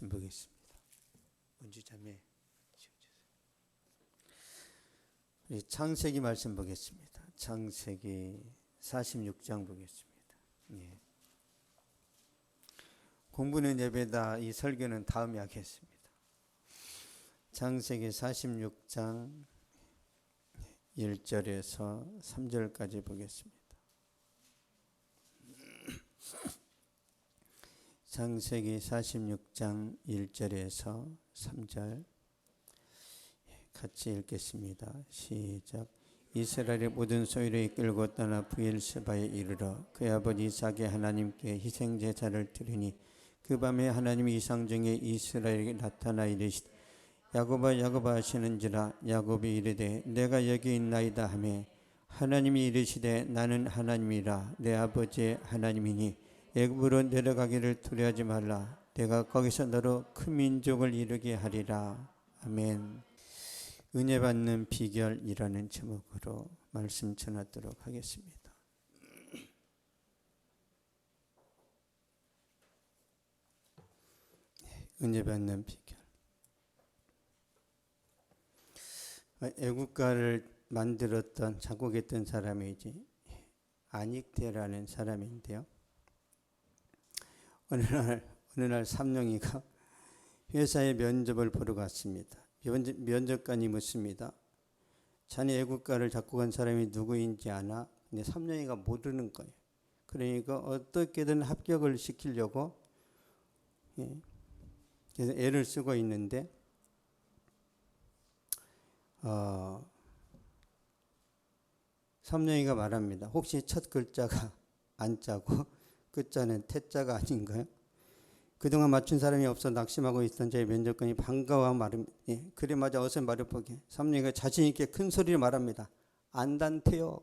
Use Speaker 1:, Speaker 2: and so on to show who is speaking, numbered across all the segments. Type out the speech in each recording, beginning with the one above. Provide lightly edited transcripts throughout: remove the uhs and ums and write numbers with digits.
Speaker 1: 말씀 보겠습니다. 은주자매 우리 창세기 말씀 보겠습니다. 창세기 46장 보겠습니다. 예. 공부는 예배다. 이 설교는 다음에 하겠습니다. 창세기 46장 1절에서 3절까지 보겠습니다. 창세기 46장 1절에서 3절 같이 읽겠습니다. 시작. 이스라엘의 모든 소유를 이끌고 떠나 브엘세바에 이르러 그의 아버지 이삭의 하나님께 희생제사를 드리니 그 밤에 하나님이 이상 중에 이스라엘에게 나타나 이르시되 야곱아 야곱아 하시는지라. 야곱이 이르되 내가 여기 있나이다 하매 하나님이 이르시되 나는 하나님이라 내 아버지의 하나님이니 애굽으로 내려가기를 두려워하지 말라. 내가 거기서 너로 큰 민족을 이루게 하리라. 아멘. 은혜 받는 비결이라는 제목으로 말씀 전하도록 하겠습니다. 은혜 받는 비결. 애국가를 만들었던 작곡했던 사람이지 안익대라는 사람인데요. 어느 날 삼룡이가 회사에 면접을 보러 갔습니다. 면접관이 묻습니다. 자네 애국가를 작곡한 사람이 누구인지 아나? 근데 삼룡이가 모르는 거예요. 그러니까 어떻게든 합격을 시키려고 그래서 애를 쓰고 있는데 삼룡이가 말합니다. 혹시 첫 글자가 안자고 끝자는 태자가 아닌가요? 그동안 맞춘 사람이 없어 낙심하고 있던 저희 면접관이 반가워하고 말합니다. 예, 그래 맞아 어서 말해보게. 삼룡이가 자신 있게 큰 소리로 말합니다. 안단테요.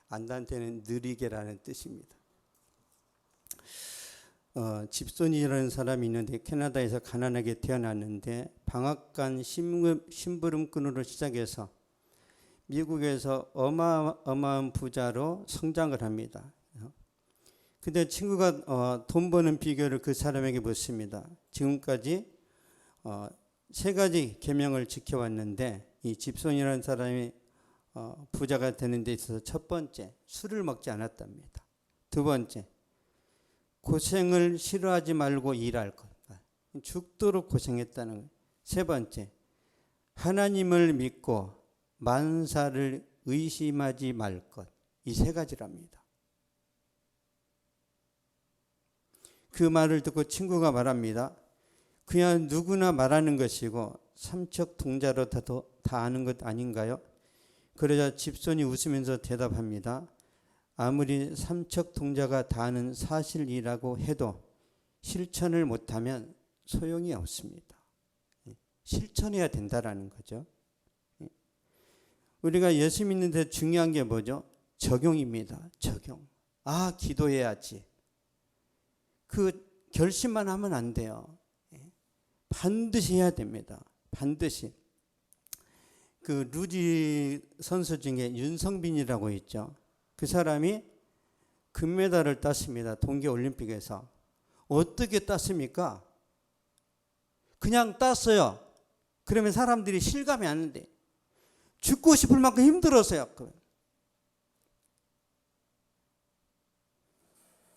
Speaker 1: 안단테는 느리게라는 뜻입니다. 집손이라는 사람이 있는데 캐나다에서 가난하게 태어났는데 방앗간 심부름꾼으로 시작해서 미국에서 어마어마한 부자로 성장을 합니다. 근데 친구가 돈 버는 비결을 그 사람에게 묻습니다. 지금까지 세 가지 계명을 지켜왔는데 이 집손이라는 사람이 부자가 되는 데 있어서 첫 번째, 술을 먹지 않았답니다. 두 번째, 고생을 싫어하지 말고 일할 것. 죽도록 고생했다는 거예요. 세 번째, 하나님을 믿고 만사를 의심하지 말 것. 이 세 가지랍니다. 그 말을 듣고 친구가 말합니다. 그냥 누구나 말하는 것이고 삼척동자로 다 아는 것 아닌가요? 그러자 집손이 웃으면서 대답합니다. 아무리 삼척동자가 다 아는 사실이라고 해도 실천을 못하면 소용이 없습니다. 실천해야 된다라는 거죠. 우리가 예수 믿는데 중요한 게 뭐죠? 적용입니다. 적용. 기도해야지. 그 결심만 하면 안 돼요. 반드시 해야 됩니다. 반드시. 그 루지 선수 중에 윤성빈이라고 있죠. 그 사람이 금메달을 땄습니다. 동계올림픽에서. 어떻게 땄습니까? 그냥 땄어요. 그러면 사람들이 실감이 안 돼. 죽고 싶을 만큼 힘들었어요.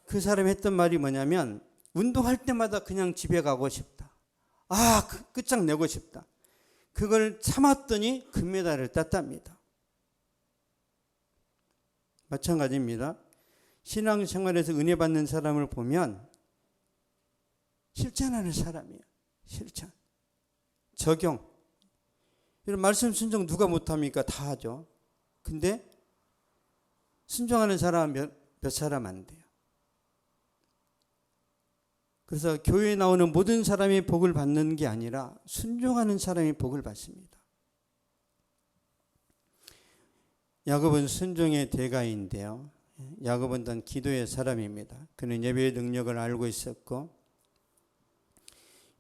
Speaker 1: 그 사람이 했던 말이 뭐냐면 운동할 때마다 그냥 집에 가고 싶다. 끝장내고 싶다. 그걸 참았더니 금메달을 땄답니다. 마찬가지입니다. 신앙생활에서 은혜 받는 사람을 보면 실천하는 사람이에요. 실천. 적용. 이런 말씀 순종 누가 못합니까? 다 하죠. 근데 순종하는 사람은 몇 사람 안 돼요. 그래서 교회에 나오는 모든 사람이 복을 받는 게 아니라 순종하는 사람이 복을 받습니다. 야곱은 순종의 대가인데요. 야곱은 단 기도의 사람입니다. 그는 예배의 능력을 알고 있었고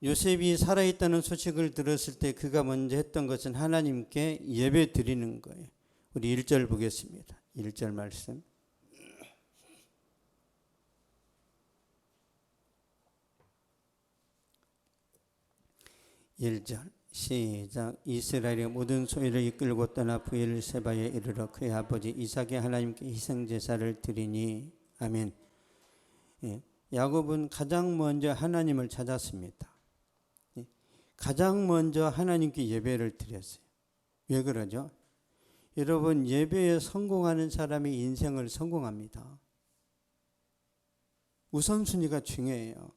Speaker 1: 요셉이 살아있다는 소식을 들었을 때 그가 먼저 했던 것은 하나님께 예배 드리는 거예요. 우리 1절 보겠습니다. 1절 말씀. 1절 시작. 이스라엘의 모든 소유를 이끌고 떠나 브엘세바에 이르러 그의 아버지 이삭의 하나님께 희생제사를 드리니. 아멘. 예, 야곱은 가장 먼저 하나님을 찾았습니다. 예, 가장 먼저 하나님께 예배를 드렸어요. 왜 그러죠? 여러분, 예배에 성공하는 사람이 인생을 성공합니다. 우선순위가 중요해요.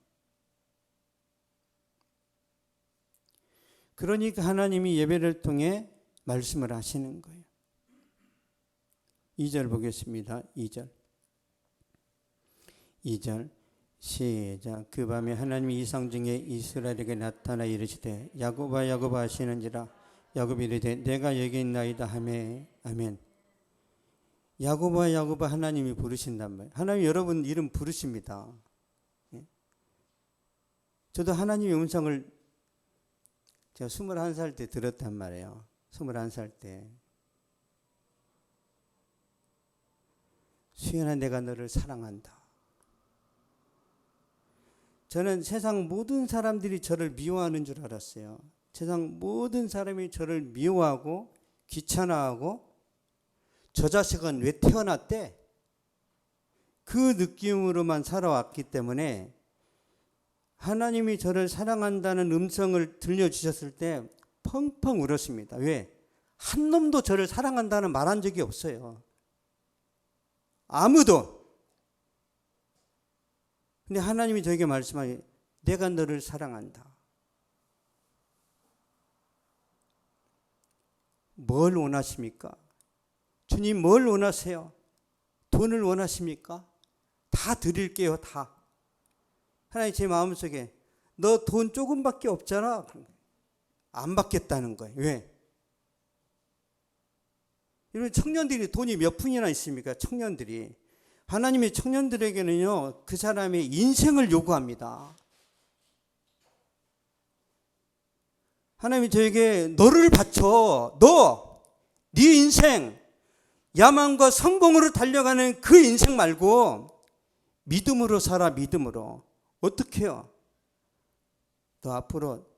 Speaker 1: 그러니까 하나님이 예배를 통해 말씀을 하시는 거예요. 2절 보겠습니다. 2절 시작. 그 밤에 하나님이 이상 중에 이스라엘에게 나타나 이르시되 야곱아 야곱아 하시는지라. 야곱이 이르되 내가 여기 있나이다 하매. 아멘. 야곱아 야곱아 하나님이 부르신단 말이에요. 하나님 여러분 이름 부르십니다. 저도 하나님의 음성을 제가 21살 때 들었단 말이에요. 21살 때. 수연아 내가 너를 사랑한다. 저는 세상 모든 사람들이 저를 미워하는 줄 알았어요. 세상 모든 사람이 저를 미워하고 귀찮아하고 저 자식은 왜 태어났대? 그 느낌으로만 살아왔기 때문에 하나님이 저를 사랑한다는 음성을 들려주셨을 때 펑펑 울었습니다. 왜? 한 놈도 저를 사랑한다는 말한 적이 없어요. 아무도. 근데 하나님이 저에게 말씀하기 내가 너를 사랑한다. 뭘 원하십니까? 주님 뭘 원하세요? 돈을 원하십니까? 다 드릴게요. 다. 하나님 제 마음속에 너 돈 조금밖에 없잖아. 안 받겠다는 거예요. 왜? 여러분 청년들이 돈이 몇 푼이나 있습니까? 청년들이. 하나님의 청년들에게는요 그 사람의 인생을 요구합니다. 하나님이 저에게 너를 바쳐. 네 인생 야망과 성공으로 달려가는 그 인생 말고 믿음으로 살아. 믿음으로. 어떻게 해요? 너 앞으로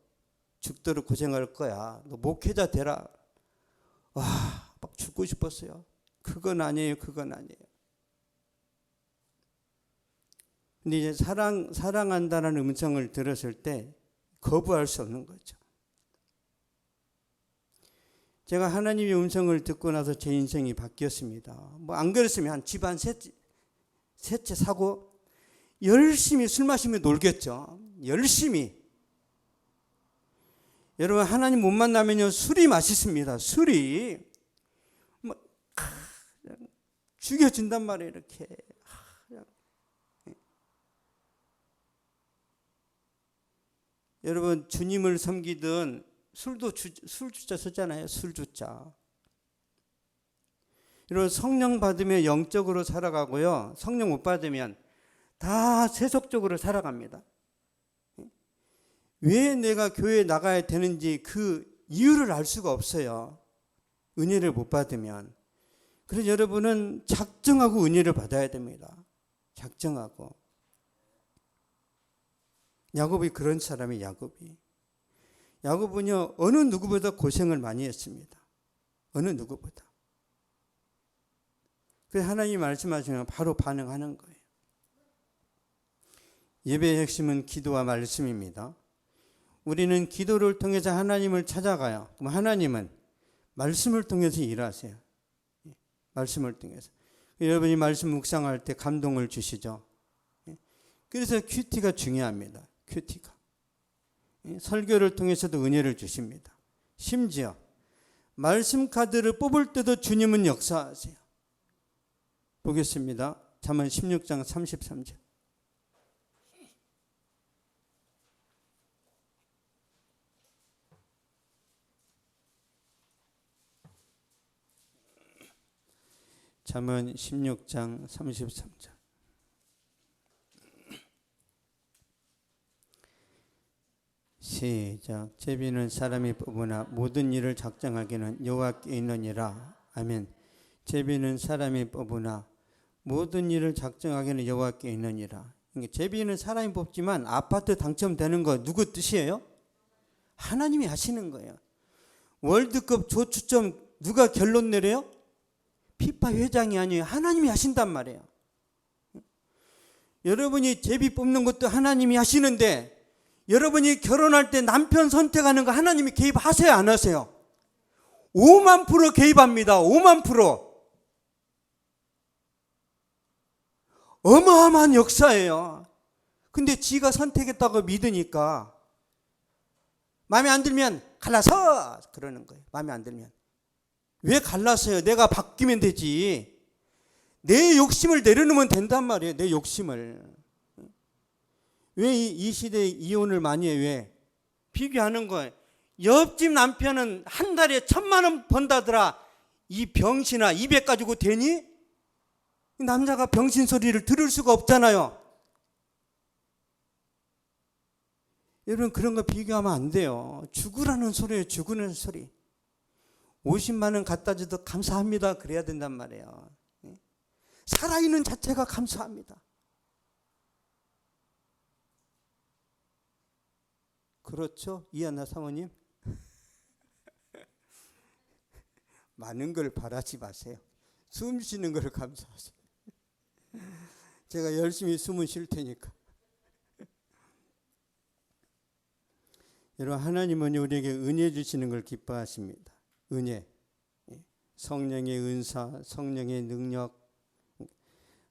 Speaker 1: 죽도록 고생할 거야. 너 목회자 되라. 와, 막 죽고 싶었어요. 그건 아니에요. 그건 아니에요. 근데 이제 사랑한다는 음성을 들었을 때 거부할 수 없는 거죠. 제가 하나님의 음성을 듣고 나서 제 인생이 바뀌었습니다. 뭐 안 그랬으면 한 집안 셋째 사고 열심히 술 마시며 놀겠죠. 열심히. 여러분 하나님 못 만나면요 술이 맛있습니다. 술이 막 죽여준단 말이에요. 이렇게. 여러분 주님을 섬기든 술도 술주자 쓰잖아요. 술주자. 여러분 성령 받으면 영적으로 살아가고요. 성령 못 받으면 다 세속적으로 살아갑니다. 왜 내가 교회에 나가야 되는지 그 이유를 알 수가 없어요. 은혜를 못 받으면. 그래서 여러분은 작정하고 은혜를 받아야 됩니다. 작정하고. 야곱이 그런 사람이 야곱은요 어느 누구보다 고생을 많이 했습니다. 어느 누구보다. 그래서 하나님이 말씀하시면 바로 반응하는 거예요. 예배의 핵심은 기도와 말씀입니다. 우리는 기도를 통해서 하나님을 찾아가요. 그럼 하나님은 말씀을 통해서 일하세요. 말씀을 통해서. 여러분이 말씀 묵상할 때 감동을 주시죠. 그래서 큐티가 중요합니다. 큐티가. 설교를 통해서도 은혜를 주십니다. 심지어 말씀 카드를 뽑을 때도 주님은 역사하세요. 보겠습니다. 잠언 16장 33절. 잠언 16장 33절. 시작. 제비는 사람이 뽑으나 모든 일을 작정하기는 여호와께 있느니라. 아멘. 제비는 사람이 뽑으나 모든 일을 작정하기는 여호와께 있느니라. 그러니까 제비는 사람이 뽑지만 아파트 당첨되는 거 누구 뜻이에요? 하나님이 하시는 거예요. 월드컵 조추첨 누가 결론 내려요? 피파 회장이 아니에요. 하나님이 하신단 말이에요. 여러분이 제비 뽑는 것도 하나님이 하시는데 여러분이 결혼할 때 남편 선택하는 거 하나님이 개입하세요, 안 하세요? 5만 % 개입합니다. 5만 %. 어마어마한 역사예요. 근데 지가 선택했다고 믿으니까 마음에 안 들면 갈라서 그러는 거예요. 마음에 안 들면. 왜 갈라서요? 내가 바뀌면 되지. 내 욕심을 내려놓으면 된단 말이에요. 내 욕심을. 왜 이 시대에 이혼을 많이 해요? 왜? 비교하는 거예요. 옆집 남편은 한 달에 1,000만 원 번다더라. 이 병신아 200 가지고 되니? 남자가 병신 소리를 들을 수가 없잖아요. 여러분 그런 거 비교하면 안 돼요. 죽으라는 소리예요. 죽으라는 소리. 50만 원 갖다 줘도 감사합니다. 그래야 된단 말이에요. 살아있는 자체가 감사합니다. 그렇죠? 이하나 사모님? 많은 걸 바라지 마세요. 숨 쉬는 걸 감사하세요. 제가 열심히 숨은 쉴 테니까. 여러분 하나님은 우리에게 은혜 주시는 걸 기뻐하십니다. 은혜, 성령의 은사, 성령의 능력.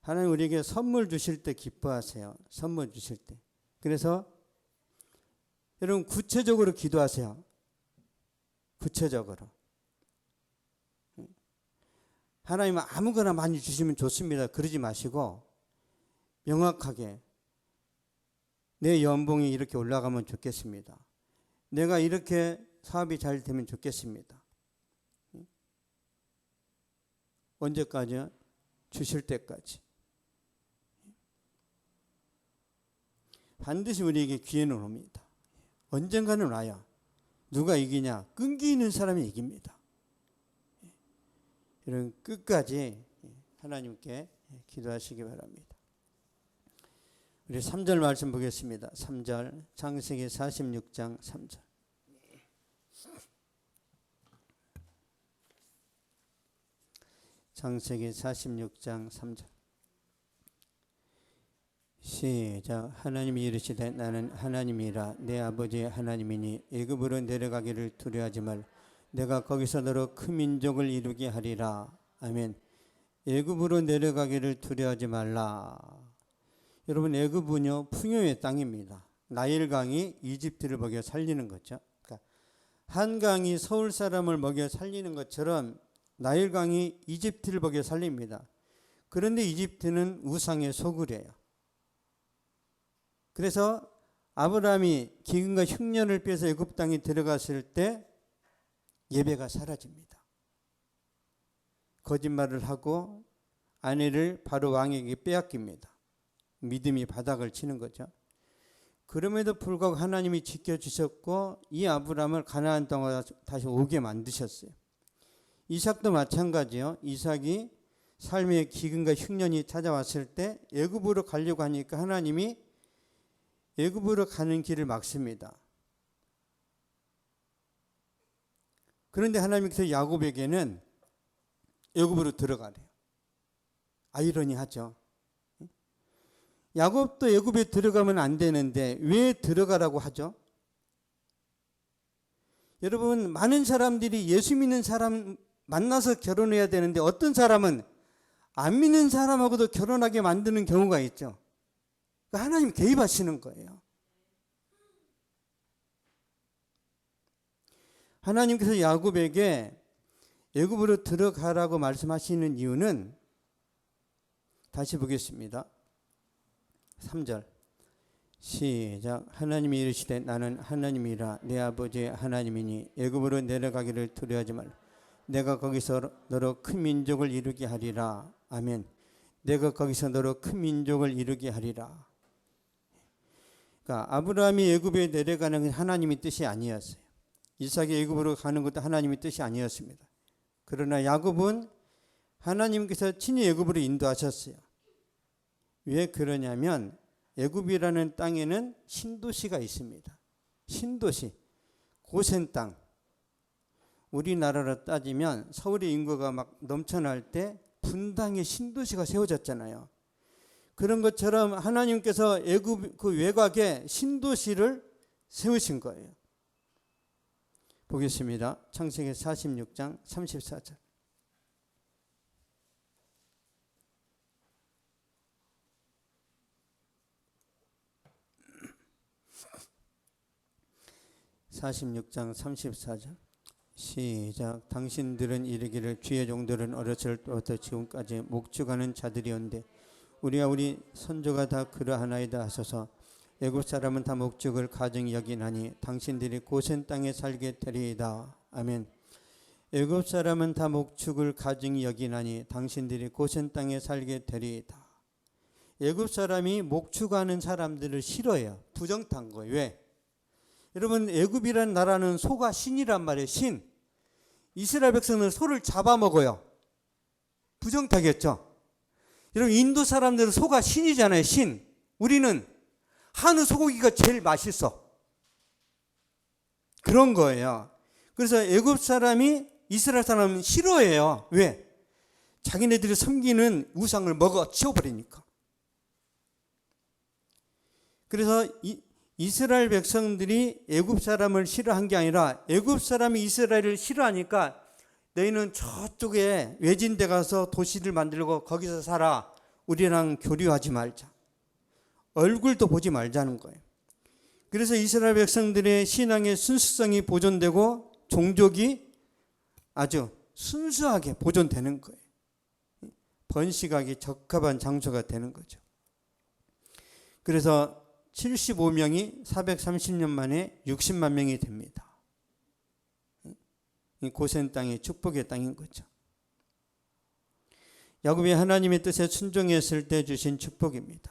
Speaker 1: 하나님 우리에게 선물 주실 때 기뻐하세요. 선물 주실 때. 그래서 여러분 구체적으로 기도하세요. 구체적으로. 하나님은 아무거나 많이 주시면 좋습니다. 그러지 마시고 명확하게 내 연봉이 이렇게 올라가면 좋겠습니다. 내가 이렇게 사업이 잘 되면 좋겠습니다. 언제까지요? 주실 때까지. 반드시 우리에게 기회는 옵니다. 언젠가는 와요. 누가 이기냐? 끈기 있는 사람이 이깁니다. 이런 끝까지 하나님께 기도하시기 바랍니다. 우리 3절 말씀 보겠습니다. 3절 창세기 46장 3절. 창세기 46장 3절. 시작. 하나님이 이르시되 나는 하나님이라 내 아버지의 하나님이니 애굽으로 내려가기를 두려워하지 말. 내가 거기서 너로 큰 민족을 이루게 하리라. 아멘. 애굽으로 내려가기를 두려워하지 말라. 여러분 애굽은요 풍요의 땅입니다. 나일강이 이집트를 먹여 살리는 거죠. 그러니까 한강이 서울 사람을 먹여 살리는 것처럼 나일강이 이집트를 먹여 살립니다. 그런데 이집트는 우상의 소굴이에요. 그래서 아브라함이 기근과 흉년을 빼서 애굽 땅에 들어갔을 때 예배가 사라집니다. 거짓말을 하고 아내를 바로 왕에게 빼앗깁니다. 믿음이 바닥을 치는 거죠. 그럼에도 불구하고 하나님이 지켜주셨고 이 아브라함을 가나안 땅으로 다시 오게 만드셨어요. 이삭도 마찬가지요. 이삭이 삶의 기근과 흉년이 찾아왔을 때 애굽으로 가려고 하니까 하나님이 애굽으로 가는 길을 막습니다. 그런데 하나님께서 야곱에게는 애굽으로 들어가래요. 아이러니하죠. 야곱도 애굽에 들어가면 안 되는데 왜 들어가라고 하죠? 여러분 많은 사람들이 예수 믿는 사람 만나서 결혼해야 되는데 어떤 사람은 안 믿는 사람하고도 결혼하게 만드는 경우가 있죠. 하나님 개입하시는 거예요. 하나님께서 야곱에게 애굽으로 들어가라고 말씀하시는 이유는 다시 보겠습니다. 3절 시작. 하나님이 이르시되 나는 하나님이라 내 아버지의 하나님이니 애굽으로 내려가기를 두려워하지 말라. 내가 거기서 너로 큰 민족을 이루게 하리라. 아멘. 내가 거기서 너로 큰 민족을 이루게 하리라. 그러니까 아브라함이 애굽에 내려가는 건 하나님의 뜻이 아니었어요. 이삭이 애굽으로 가는 것도 하나님의 뜻이 아니었습니다. 그러나 야곱은 하나님께서 친히 애굽으로 인도하셨어요. 왜 그러냐면 애굽이라는 땅에는 신도시가 있습니다. 신도시. 고센 땅, 우리나라로 따지면 서울의 인구가 막 넘쳐날 때 분당의 신도시가 세워졌잖아요. 그런 것처럼 하나님께서 애굽 그 외곽에 신도시를 세우신 거예요. 보겠습니다. 창세기 46장 34절. (46장 34절) 시작. 당신들은 이르기를 주의 종들은 어렸을 때부터 지금까지 목축하는 자들이온데 우리와 우리 선조가 다 그러하나이다 하소서. 애굽 사람은 다 목축을 가증히 여기나니 당신들이 고센 땅에 살게 되리이다. 아멘. 애굽 사람은 다 목축을 가증히 여기나니 당신들이 고센 땅에 살게 되리이다. 애굽 사람이 목축하는 사람들을 싫어해요. 부정탄 거예요. 왜? 여러분, 애굽이라는 나라는 소가 신이란 말이에요. 신. 이스라엘 백성은 소를 잡아먹어요. 부정타겠죠. 여러분, 인도 사람들은 소가 신이잖아요. 신. 우리는 한우 소고기가 제일 맛있어. 그런 거예요. 그래서 애굽 사람이 이스라엘 사람은 싫어해요. 왜? 자기네들이 섬기는 우상을 먹어 치워버리니까. 그래서 이스라엘 백성들이 애굽 사람을 싫어한 게 아니라 애굽 사람이 이스라엘을 싫어하니까 너희는 저쪽에 외진데 가서 도시를 만들고 거기서 살아. 우리랑 교류하지 말자. 얼굴도 보지 말자는 거예요. 그래서 이스라엘 백성들의 신앙의 순수성이 보존되고 종족이 아주 순수하게 보존되는 거예요. 번식하기 적합한 장소가 되는 거죠. 그래서 75명이 430년 만에 60만 명이 됩니다. 고센 땅이 축복의 땅인 거죠. 야곱이 하나님의 뜻에 순종했을 때 주신 축복입니다.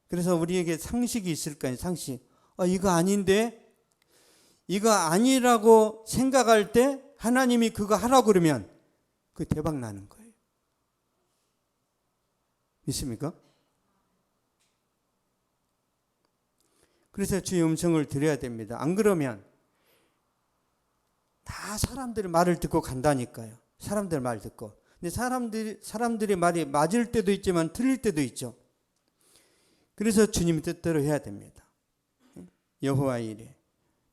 Speaker 1: 그래서 우리에게 상식이 있을까요? 상식. 이거 아닌데? 이거 아니라고 생각할 때 하나님이 그거 하라고 그러면 그 대박 나는 거예요. 믿습니까? 그래서 주의 음성을 들어야 됩니다. 안 그러면 다 사람들의 말을 듣고 간다니까요. 사람들 말 듣고. 근데 사람들의 말이 맞을 때도 있지만 틀릴 때도 있죠. 그래서 주님 뜻대로 해야 됩니다. 여호와 이레.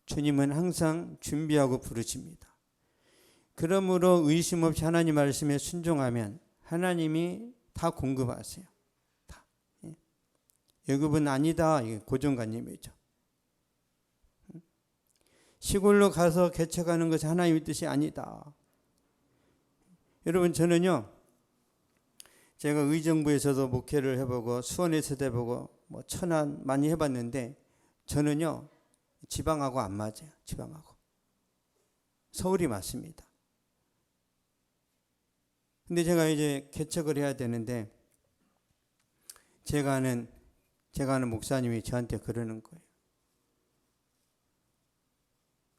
Speaker 1: 주님은 항상 준비하고 부르십니다. 그러므로 의심 없이 하나님 말씀에 순종하면 하나님이 다 공급하세요. 다. 애굽은 아니다. 이게 고정관념이죠. 시골로 가서 개척하는 것이 하나님의 뜻이 아니다. 여러분, 저는요, 제가 의정부에서도 목회를 해보고 수원에서도 해보고 뭐 천안 많이 해봤는데 저는요, 지방하고 안 맞아요. 지방하고. 서울이 맞습니다. 근데 제가 이제 개척을 해야 되는데 제가 아는 목사님이 저한테 그러는 거예요.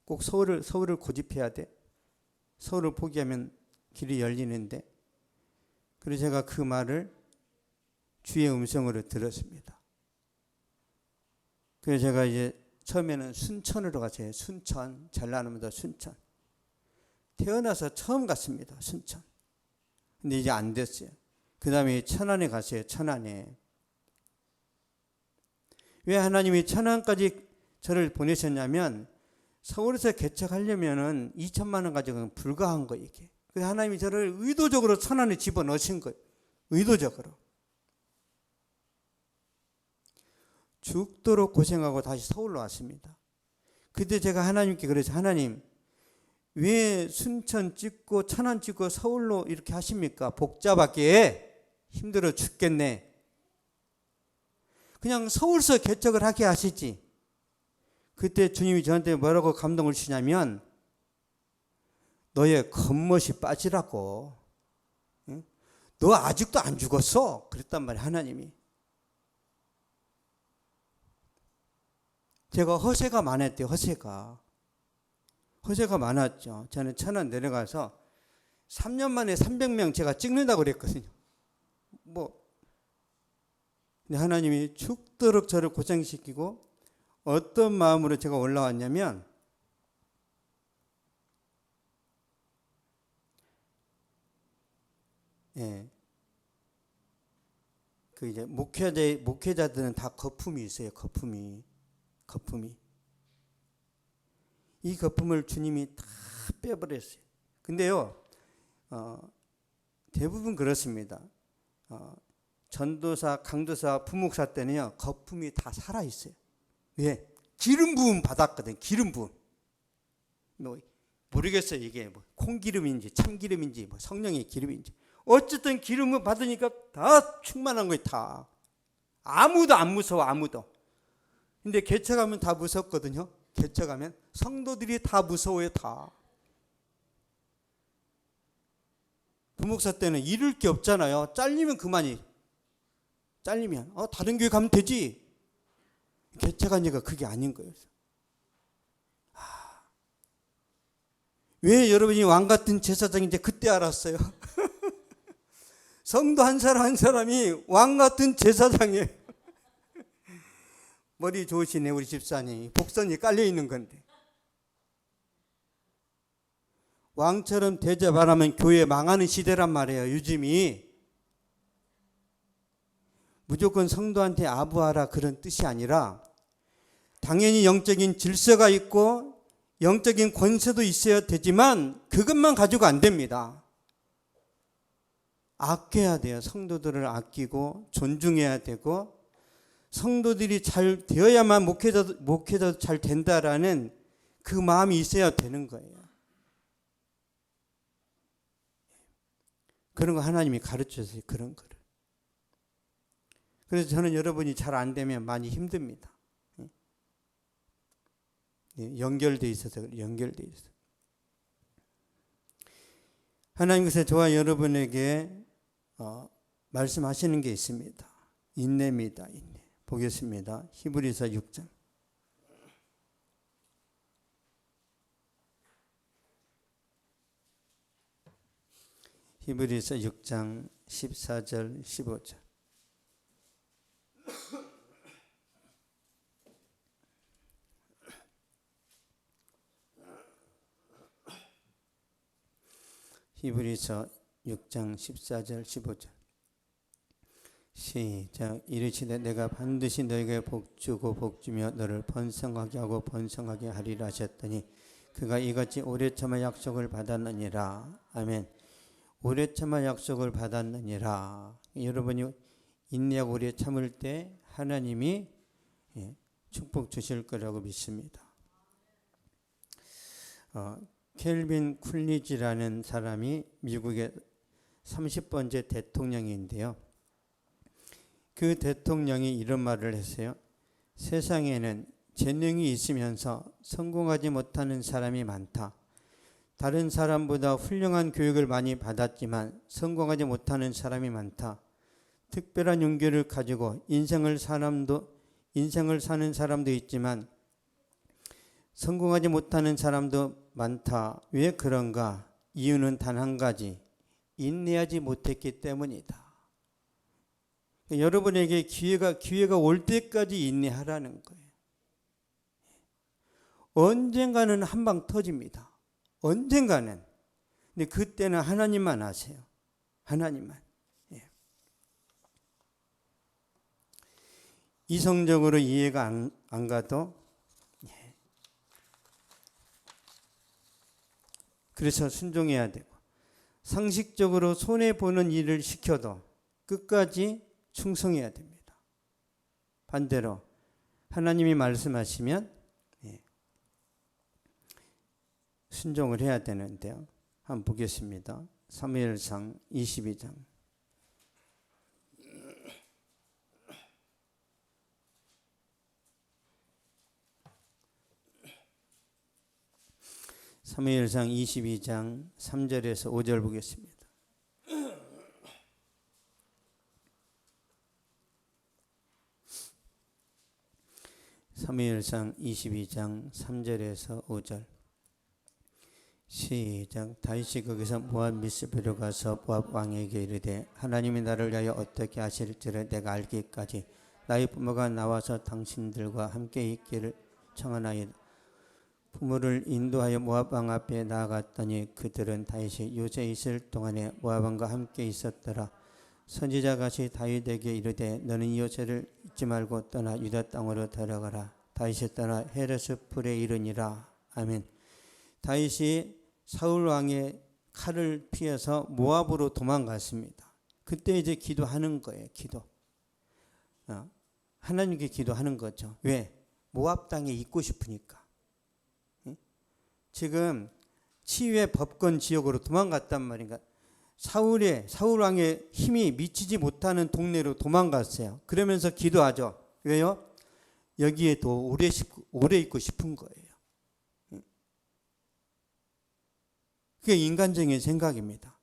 Speaker 1: 꼭 서울을 고집해야 돼. 서울을 포기하면 길이 열리는데. 그래서 제가 그 말을 주의 음성으로 들었습니다. 그래서 제가 이제 처음에는 순천으로 갔어요. 순천, 전라남도 순천. 태어나서 처음 갔습니다. 순천. 근데 이제 안 됐어요. 그 다음에 천안에 갔어요. 천안에. 왜 하나님이 천안까지 저를 보내셨냐면 서울에서 개척하려면은 2천만 원 가지고는 불가한 거예요. 이게. 그래서 하나님이 저를 의도적으로 천안에 집어넣으신 거예요. 의도적으로. 죽도록 고생하고 다시 서울로 왔습니다. 그때 제가 하나님께 그래서 하나님 왜 순천 찍고 천안 찍고 서울로 이렇게 하십니까? 복잡하게 힘들어 죽겠네. 그냥 서울서 개척을 하게 하시지. 그때 주님이 저한테 뭐라고 감동을 주시냐면 너의 겉멋이 빠지라고. 응? 너 아직도 안 죽었어. 그랬단 말이야 하나님이. 제가 허세가 많았대요. 허세가 많았죠. 저는 천안 내려가서 3년 만에 300명 제가 찍는다고 그랬거든요. 근데 하나님이 죽도록 저를 고생시키고 어떤 마음으로 제가 올라왔냐면 예. 그 이제 목회자들은 다 거품이 있어요. 거품이. 이 거품을 주님이 다 빼버렸어요. 근데요, 대부분 그렇습니다. 전도사, 강도사, 부목사 때는요, 거품이 다 살아있어요. 왜? 기름 부음 받았거든. 기름 부음. 뭐 모르겠어요. 이게 뭐 콩기름인지 참기름인지 뭐 성령의 기름인지. 어쨌든 기름을 받으니까 다 충만한 거예요. 다. 아무도 안 무서워. 아무도. 근데 개척하면 다 무섭거든요. 개척하면 성도들이 다 무서워요. 다. 부목사 때는 잃을 게 없잖아요. 잘리면 그만이. 잘리면 다른 교회 가면 되지. 개척하니까 그게 아닌 거예요. 왜 여러분이 왕 같은 제사장인지 그때 알았어요. 성도 한 사람 한 사람이 왕 같은 제사장이에요. 머리 좋으시네 우리 집사님. 복선이 깔려 있는 건데. 왕처럼 대접 안 하면 교회 망하는 시대란 말이에요. 요즘이. 무조건 성도한테 아부하라 그런 뜻이 아니라 당연히 영적인 질서가 있고 영적인 권세도 있어야 되지만 그것만 가지고 안 됩니다. 아껴야 돼요. 성도들을 아끼고 존중해야 되고 성도들이 잘 되어야만 목회자도 잘 된다라는 그 마음이 있어야 되는 거예요. 그런 거 하나님이 가르쳐주세요. 그런 거를. 그래서 저는 여러분이 잘 안 되면 많이 힘듭니다. 연결돼 있어서 연결돼 있어. 하나님께서 저와 여러분에게 말씀하시는 게 있습니다. 인내입니다. 인내. 보겠습니다. 히브리서 6장. 히브리서 6장 14절 15절. 히브리서 6장 14절 15절. 시작. 이르시되 내가 반드시 너에게 복주고 복주며 너를 번성하게 하고 번성하게 하리라 하셨더니 그가 이같이 오래 참아 약속을 받았느니라. 아멘. 오래 참아 약속을 받았느니라. 여러분이 인내하고 오래 참을 때 하나님이 축복 주실 거라고 믿습니다. 켈빈 쿨리지라는 사람이 미국의 30번째 대통령인데요. 그 대통령이 이런 말을 했어요. 세상에는 재능이 있으면서 성공하지 못하는 사람이 많다. 다른 사람보다 훌륭한 교육을 많이 받았지만 성공하지 못하는 사람이 많다. 특별한 용기를 가지고 인생을 사는 사람도 있지만 성공하지 못하는 사람도 많다. 왜 그런가? 이유는 단 한 가지. 인내하지 못했기 때문이다. 여러분에게 기회가 올 때까지 인내하라는 거예요. 언젠가는 한 방 터집니다. 언젠가는. 근데 그때는 하나님만 아세요. 하나님만. 이성적으로 이해가 안 가도 그래서 순종해야 되고 상식적으로 손해보는 일을 시켜도 끝까지 충성해야 됩니다. 반대로 하나님이 말씀하시면 순종을 해야 되는데요. 한번 보겠습니다. 사무엘상 22장. 사무엘상 22장 3절에서 5절 보겠습니다. 사무엘상 22장 3절에서 5절. 시작. 다윗이 거기서 모압 미스베로 가서 모압 왕에게 이르되 하나님이 나를 위하여 어떻게 하실지를 내가 알기까지 나의 부모가 나와서 당신들과 함께 있기를 청하나이다. 부모를 인도하여 모압 왕 앞에 나아갔더니 그들은 다윗이 요새에 있을 동안에 모압 왕과 함께 있었더라. 선지자 같이 다윗에게 이르되 너는 요새를 잊지 말고 떠나 유다 땅으로 들어가라. 다윗이 떠나 헤르스풀에 이르니라. 아멘. 다윗이 사울 왕의 칼을 피해서 모압으로 도망갔습니다. 그때 이제 기도하는 거예요. 기도. 하나님께 기도하는 거죠. 왜? 모압 땅에 있고 싶으니까. 지금 치유의 법권 지역으로 도망갔단 말인가. 사울 왕의 힘이 미치지 못하는 동네로 도망갔어요. 그러면서 기도하죠. 왜요? 여기에 더 오래 있고 싶은 거예요. 그게 인간적인 생각입니다.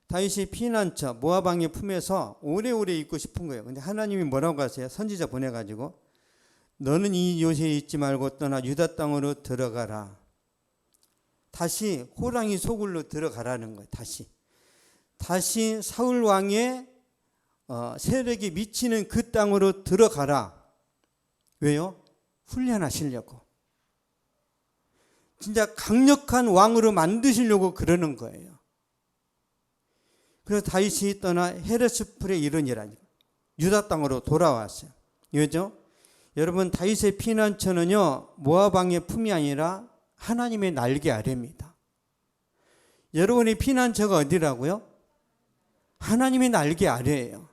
Speaker 1: 다윗이 피난처 모압 왕의 품에서 오래오래 있고 싶은 거예요. 근데 하나님이 뭐라고 하세요? 선지자 보내가지고 너는 이 요새에 있지 말고 떠나 유다 땅으로 들어가라. 다시 호랑이 소굴로 들어가라는 거예요. 다시 사울 왕의 세력이 미치는 그 땅으로 들어가라. 왜요? 훈련하시려고. 진짜 강력한 왕으로 만드시려고 그러는 거예요. 그래서 다윗이 떠나 헤르스풀에 이르니라니 유다 땅으로 돌아왔어요. 왜죠? 여러분 다윗의 피난처는요 모압 왕의 품이 아니라 하나님의 날개 아래입니다. 여러분의 피난처가 어디라고요? 하나님의 날개 아래예요.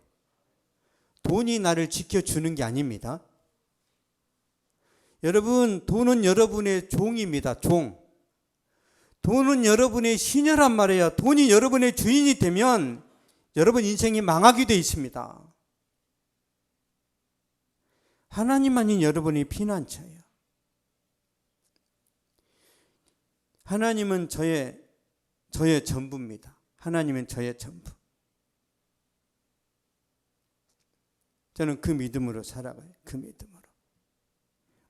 Speaker 1: 돈이 나를 지켜주는 게 아닙니다. 여러분 돈은 여러분의 종입니다. 종. 돈은 여러분의 시녀란 말이에요. 돈이 여러분의 주인이 되면 여러분 인생이 망하게 돼 있습니다. 하나님만이 여러분의 피난처예요. 하나님은 저의 전부입니다. 하나님은 저의 전부. 저는 그 믿음으로 살아가요. 그 믿음으로.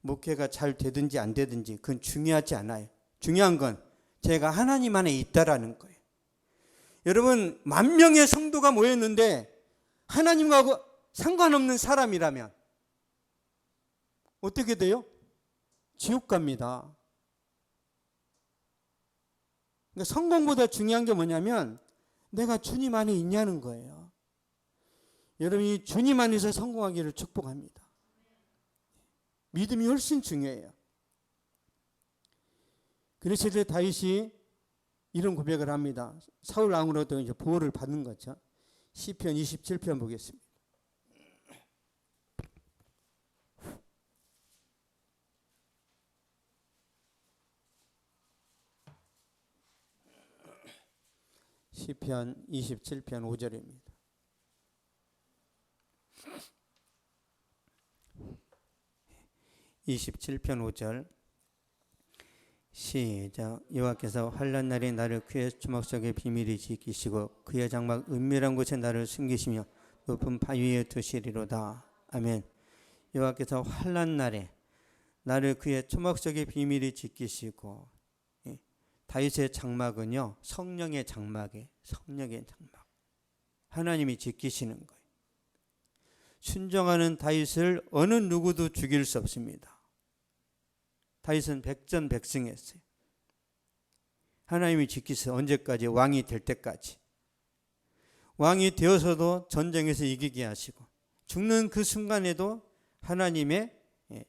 Speaker 1: 목회가 잘 되든지 안 되든지 그건 중요하지 않아요. 중요한 건 제가 하나님 안에 있다라는 거예요. 여러분 10,000명의 성도가 모였는데 하나님과 상관없는 사람이라면 어떻게 돼요? 지옥 갑니다. 그러니까 성공보다 중요한 게 뭐냐면 내가 주님 안에 있냐는 거예요. 여러분이 주님 안에서 성공하기를 축복합니다. 믿음이 훨씬 중요해요. 그래서 이제 다윗이 이런 고백을 합니다. 사울 왕으로부터 이제 보호를 받는 거죠. 시편 27편 보겠습니다. 시편 27편 5절입니다. (27편 5절) 시작. 여호와께서 환난 날에 나를 그의 주막 속에 비밀히 지키시고 그의 장막 은밀한 곳에 나를 숨기시며 높은 바위 위에 두시리로다. 아멘. 여호와께서 환난 날에 나를 그의 주막 속에 비밀히 지키시고, 다윗의 장막은요 성령의 장막이에요. 성령의 장막. 하나님이 지키시는 거예요. 순종하는 다윗을 어느 누구도 죽일 수 없습니다. 다윗은 백전백승했어요. 하나님이 지키세요. 언제까지? 왕이 될 때까지. 왕이 되어서도 전쟁에서 이기게 하시고 죽는 그 순간에도 하나님의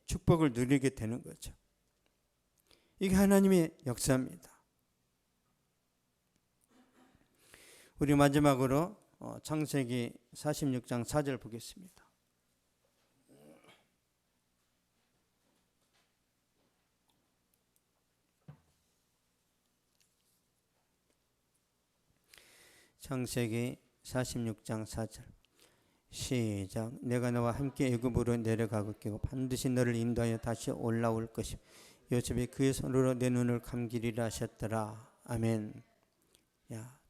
Speaker 1: 축복을 누리게 되는 거죠. 이게 하나님의 역사입니다. 우리 마지막으로 창세기 46장 4절 보겠습니다. 창세기 46장 4절 시작. 내가 너와 함께 애굽으로 내려가겠고 반드시 너를 인도하여 다시 올라올 것이요 요셉이 그의 손으로 내 눈을 감기리라 하셨더라. 아멘.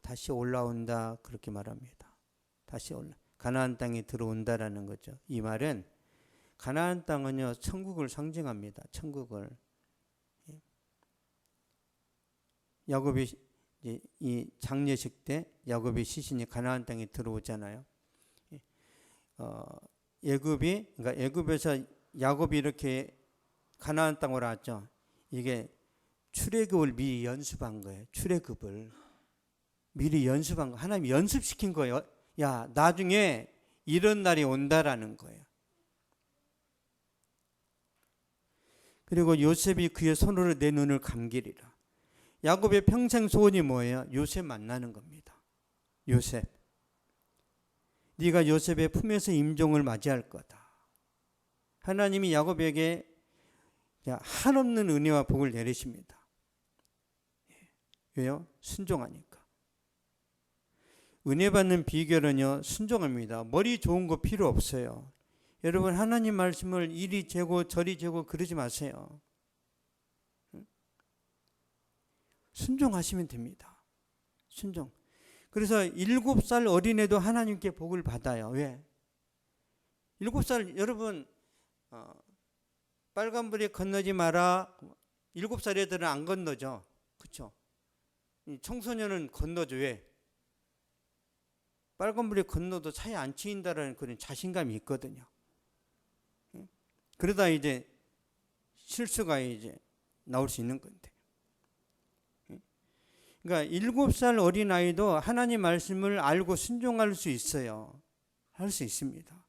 Speaker 1: 다시 올라온다 그렇게 말합니다. 다시 가나안 땅에 들어온다라는 거죠. 이 말은 가나안 땅은요 천국을 상징합니다. 천국을. 야곱이 이 장례식 때 야곱의 시신이 가나안 땅에 들어오잖아요. 그러니까 애굽에서 야곱이 이렇게 가나안 땅으로 왔죠. 이게 출애굽을 미리 연습한 거예요. 출애굽을 미리 연습한 거. 하나님 연습시킨 거예요. 야, 나중에 이런 날이 온다라는 거예요. 그리고 요셉이 그의 손으로 내 눈을 감기리라. 야곱의 평생 소원이 뭐예요? 요셉 만나는 겁니다. 요셉. 네가 요셉의 품에서 임종을 맞이할 거다. 하나님이 야곱에게 한없는 은혜와 복을 내리십니다. 왜요? 순종하니까. 은혜 받는 비결은요, 순종합니다. 머리 좋은 거 필요 없어요. 여러분, 하나님 말씀을 이리 재고 저리 재고 그러지 마세요. 순종하시면 됩니다. 순종. 그래서 7살 어린애도 하나님께 복을 받아요. 왜? 7살, 여러분, 빨간불에 건너지 마라. 7살 애들은 안 건너죠. 그렇죠? 청소년은 건너죠. 왜? 빨간불에 건너도 차에 안 치인다라는 그런 자신감이 있거든요. 그러다 이제 실수가 이제 나올 수 있는 건데. 그러니까 7살 어린아이도 하나님 말씀을 알고 순종할 수 있어요. 할 수 있습니다.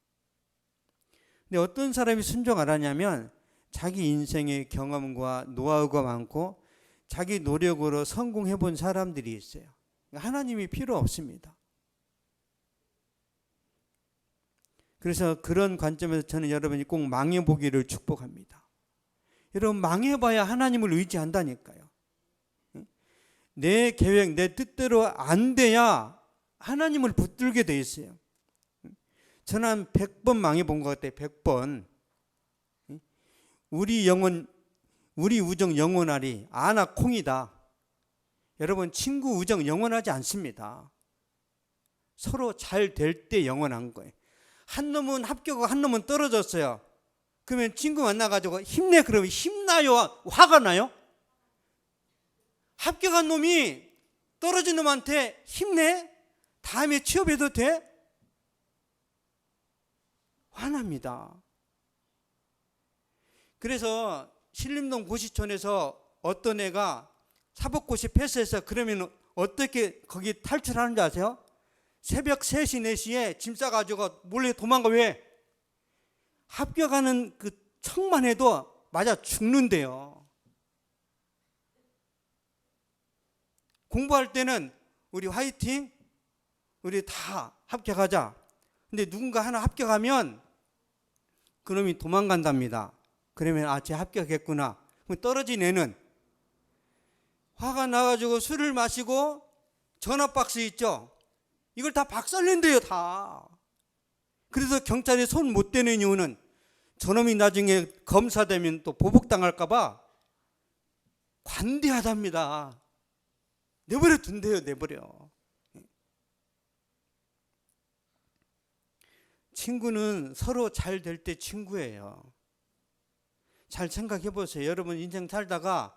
Speaker 1: 근데 어떤 사람이 순종 안 하냐면 자기 인생의 경험과 노하우가 많고 자기 노력으로 성공해 본 사람들이 있어요. 하나님이 필요 없습니다. 그래서 그런 관점에서 저는 여러분이 꼭 망해보기를 축복합니다. 여러분, 망해봐야 하나님을 의지한다니까요. 내 계획, 내 뜻대로 안 돼야 하나님을 붙들게 돼 있어요. 저는 한 100번 망해본 것 같아요. 100번. 우리 영혼, 우리 우정 영원하리. 아나 콩이다. 여러분, 친구 우정 영원하지 않습니다. 서로 잘 될 때 영원한 거예요. 한 놈은 합격하고 한 놈은 떨어졌어요. 그러면 친구 만나가지고 힘내 그러면 힘나요? 화가 나요? 합격한 놈이 떨어진 놈한테 힘내? 다음에 취업해도 돼? 화납니다. 그래서 신림동 고시촌에서 어떤 애가 사법고시 패스해서 그러면 어떻게 거기 탈출하는지 아세요? 새벽 3시, 4시에 짐 싸가지고 몰래 도망가. 왜? 합격하는 그 척만 해도 맞아 죽는데요. 공부할 때는 우리 화이팅, 우리 다 합격하자. 근데 누군가 하나 합격하면 그놈이 도망간답니다. 그러면 쟤 합격했구나. 그럼 떨어진 애는 화가 나가지고 술을 마시고 전화박스 있죠. 이걸 다 박살낸대요, 다. 그래서 경찰이 손 못 대는 이유는 저놈이 나중에 검사되면 또 보복당할까봐 관대하답니다. 내버려 둔대요, 내버려. 친구는 서로 잘 될 때 친구예요. 잘 생각해 보세요. 여러분 인생 살다가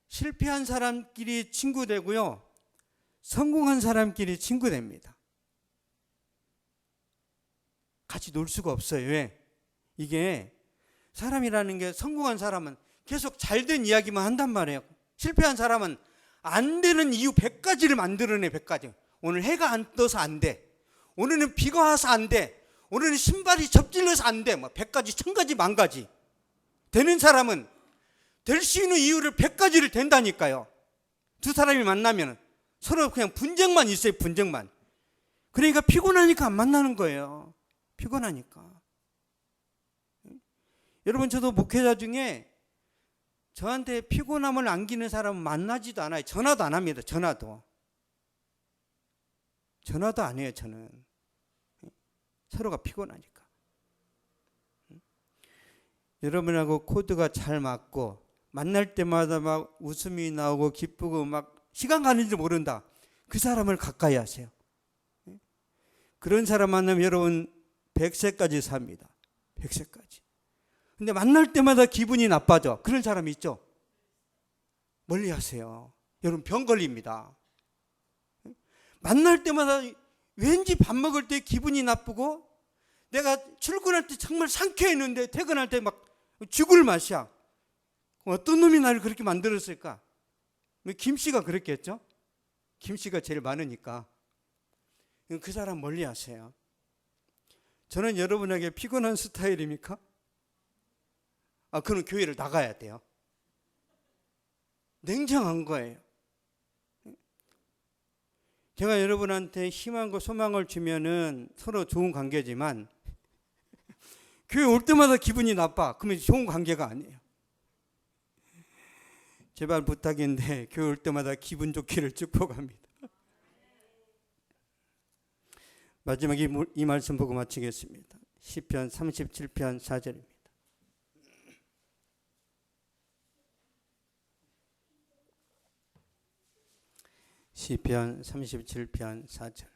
Speaker 1: 실패한 사람끼리 친구 되고요, 성공한 사람끼리 친구 됩니다. 같이 놀 수가 없어요. 왜? 이게 사람이라는 게 성공한 사람은 계속 잘된 이야기만 한단 말이에요. 실패한 사람은 안 되는 이유 100가지를 만들어내. 100가지. 오늘 해가 안 떠서 안 돼. 오늘은 비가 와서 안 돼. 오늘은 신발이 접질러서 안 돼. 100가지, 1000가지, 10,000가지. 되는 사람은 될 수 있는 이유를 100가지를 된다니까요. 두 사람이 만나면 서로 그냥 분쟁만 있어요. 분쟁만. 그러니까 피곤하니까 안 만나는 거예요. 피곤하니까. 여러분, 저도 목회자 중에 저한테 피곤함을 안기는 사람은 만나지도 않아요. 전화도 안 합니다. 전화도 안 해요. 저는 서로가 피곤하니까. 여러분하고 코드가 잘 맞고 만날 때마다 막 웃음이 나오고 기쁘고 막 시간 가는 줄 모른다. 그 사람을 가까이 하세요. 그런 사람 만나면 여러분 100세까지 삽니다. 100세까지. 근데 만날 때마다 기분이 나빠져. 그런 사람 있죠? 멀리 하세요. 여러분 병 걸립니다. 만날 때마다 왠지 밥 먹을 때 기분이 나쁘고 내가 출근할 때 정말 상쾌했는데 퇴근할 때 막 죽을 맛이야. 어떤 놈이 나를 그렇게 만들었을까? 김씨가 그랬겠죠? 김씨가 제일 많으니까. 그 사람 멀리 하세요. 저는 여러분에게 피곤한 스타일입니까? 그는 교회를 나가야 돼요. 냉정한 거예요. 제가 여러분한테 희망과 소망을 주면은 서로 좋은 관계지만 교회 올 때마다 기분이 나빠. 그러면 좋은 관계가 아니에요. 제발 부탁인데 교회 올 때마다 기분 좋기를 축복합니다. 마지막에 이 말씀 보고 마치겠습니다. 시편 37편 4절입니다. 시편 37편 4절.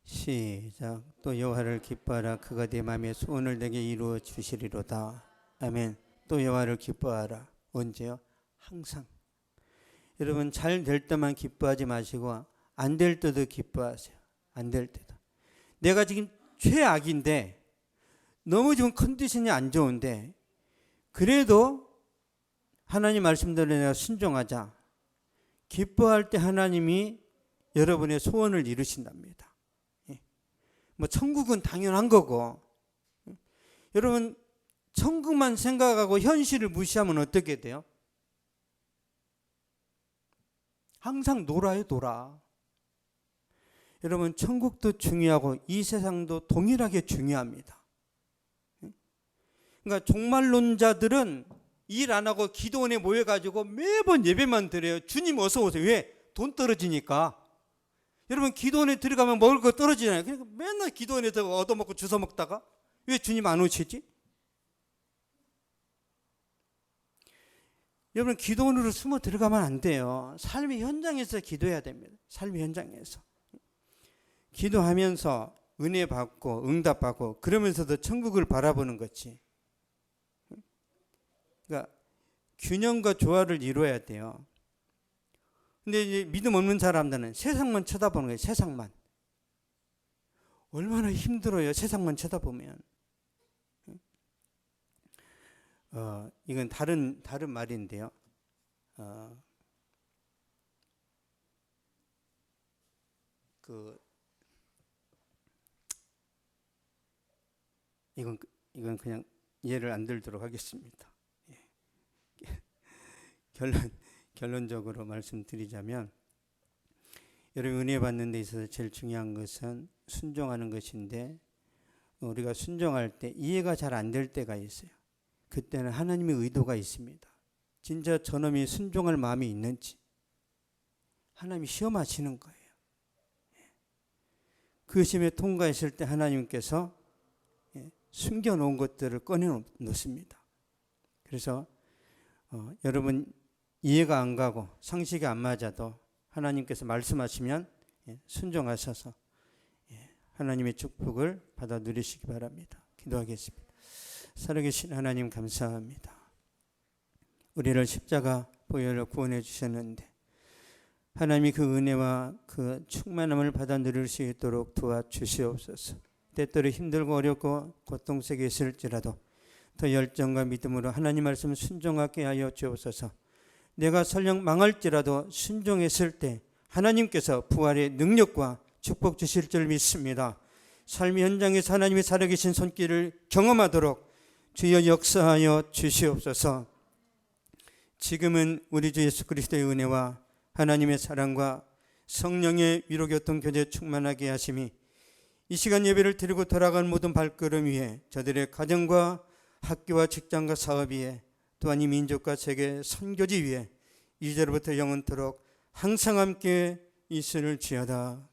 Speaker 1: 시작. 또 여호와를 기뻐하라. 그가 네 마음의 소원을 내게 이루어 주시리로다. 아멘. 또 여호와를 기뻐하라. 언제요? 항상. 여러분, 잘 될 때만 기뻐하지 마시고 안 될 때도 기뻐하세요. 안 될 때도. 내가 지금 최악인데 너무 지금 컨디션이 안 좋은데 그래도 하나님 말씀대로 내가 순종하자. 기뻐할 때 하나님이 여러분의 소원을 이루신답니다. 천국은 당연한 거고, 여러분 천국만 생각하고 현실을 무시하면 어떻게 돼요? 항상 놀아요, 놀아. 여러분 천국도 중요하고 이 세상도 동일하게 중요합니다. 그러니까 종말론자들은 일 안 하고 기도원에 모여가지고 매번 예배만 드려요. 주님 어서 오세요. 왜? 돈 떨어지니까. 여러분 기도원에 들어가면 먹을 거 떨어지잖아요. 그러니까 맨날 기도원에 들어가 얻어먹고 주워 먹다가 왜 주님 안 오시지? 여러분 기도원으로 숨어 들어가면 안 돼요. 삶의 현장에서 기도해야 됩니다. 삶의 현장에서 기도하면서 은혜 받고 응답 받고 그러면서도 천국을 바라보는 거지. 그러니까 균형과 조화를 이루어야 돼요. 근데 이제 믿음 없는 사람들은 세상만 쳐다보는 거예요. 세상만. 얼마나 힘들어요. 세상만 쳐다보면. 이건 다른 말인데요. 이건 그냥 예를 안 들도록 하겠습니다. 결론적으로 말씀드리자면, 여러분 은혜 받는 데 있어서 제일 중요한 것은 순종하는 것인데, 우리가 순종할 때 이해가 잘 안 될 때가 있어요. 그때는 하나님의 의도가 있습니다. 진짜 저놈이 순종할 마음이 있는지 하나님이 시험하시는 거예요. 그 시험에 통과했을 때 하나님께서 숨겨놓은 것들을 꺼내놓습니다. 그래서 여러분 이해가 안 가고 상식이 안 맞아도 하나님께서 말씀하시면 순종하셔서 하나님의 축복을 받아 누리시기 바랍니다. 기도하겠습니다. 살아계신 하나님 감사합니다. 우리를 십자가 보혈로 구원해 주셨는데 하나님이 그 은혜와 그 충만함을 받아 누릴 수 있도록 도와주시옵소서. 때때로 힘들고 어렵고 고통스럽게 있을지라도 더 열정과 믿음으로 하나님 말씀을 순종하게 하여 주옵소서. 내가 설령 망할지라도 순종했을 때 하나님께서 부활의 능력과 축복 주실 줄 믿습니다. 삶의 현장에서 하나님의 살아계신 손길을 경험하도록 주여 역사하여 주시옵소서. 지금은 우리 주 예수 그리스도의 은혜와 하나님의 사랑과 성령의 위로교통 교제 충만하게 하심이 이 시간 예배를 드리고 돌아간 모든 발걸음 위에 저들의 가정과 학교와 직장과 사업 위에 또한 이 민족과 세계 선교지 위에 이제로부터 영원토록 항상 함께 있을지어다.